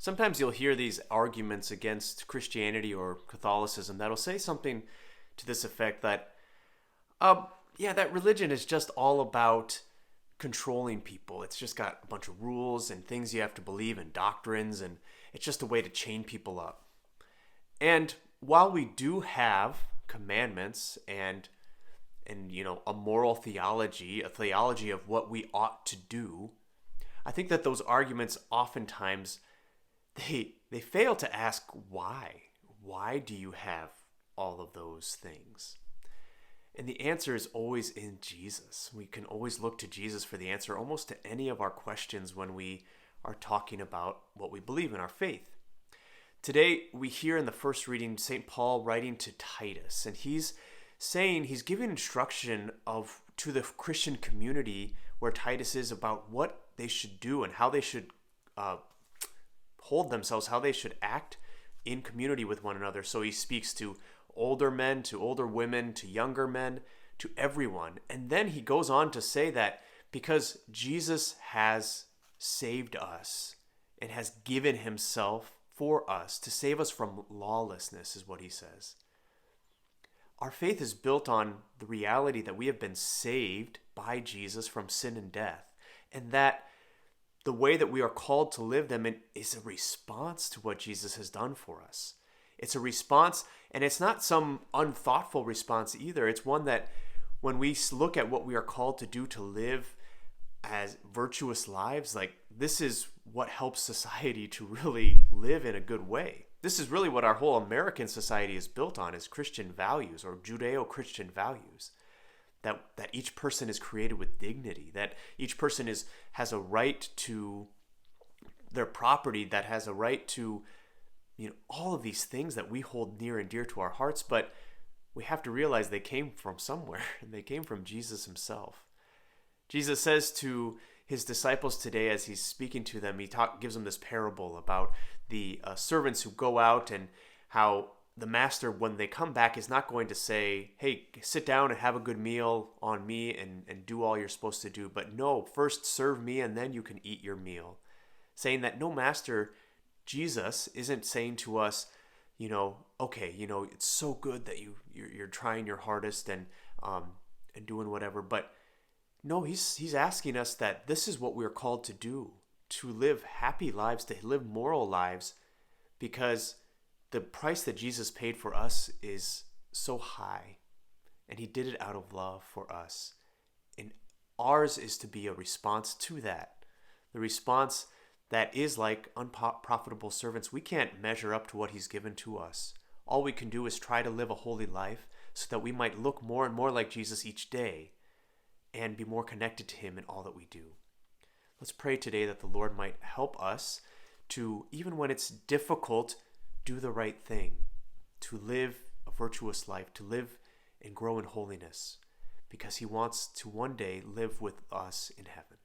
Sometimes you'll hear these arguments against Christianity or Catholicism that'll say something to this effect that, that religion is just all about controlling people. It's just got a bunch of rules and things you have to believe and doctrines, and it's just a way to chain people up. And while we do have commandments and a moral theology, a theology of what we ought to do, I think that those arguments oftentimes they fail to ask why. Why do you have all of those things? And the answer is always in Jesus. We can always look to Jesus for the answer almost to any of our questions when we are talking about what we believe in our faith. Today, we hear in the first reading St. Paul writing to Titus, and he's giving instruction to the Christian community where Titus is about what they should do and how they should hold themselves, how they should act in community with one another. So he speaks to older men, to older women, to younger men, to everyone. And then he goes on to say that because Jesus has saved us and has given himself for us to save us from lawlessness, is what he says. Our faith is built on the reality that we have been saved by Jesus from sin and death, and that the way that we are called to live them is a response to what Jesus has done for us. It's a response, and it's not some unthoughtful response either. It's one that when we look at what we are called to do to live as virtuous lives, like this is what helps society to really live in a good way. This is really what our whole American society is built on, is Christian values or Judeo-Christian values. That each person is created with dignity, that each person has a right to their property, that has a right to all of these things that we hold near and dear to our hearts, but we have to realize they came from somewhere, and they came from Jesus himself. Jesus says to his disciples today as he's speaking to them, gives them this parable about the servants who go out and how the master, when they come back, is not going to say, hey, sit down and have a good meal on me and do all you're supposed to do. But no, first serve me and then you can eat your meal. Saying that no master, Jesus, isn't saying to us, okay, it's so good that you're trying your hardest and doing whatever. But no, he's asking us that this is what we're called to do, to live happy lives, to live moral lives, because the price that Jesus paid for us is so high, and he did it out of love for us. And ours is to be a response to that. The response that is like unprofitable servants. We can't measure up to what he's given to us. All we can do is try to live a holy life so that we might look more and more like Jesus each day and be more connected to him in all that we do. Let's pray today that the Lord might help us to, even when it's difficult, do the right thing, to live a virtuous life, to live and grow in holiness, because he wants to one day live with us in heaven.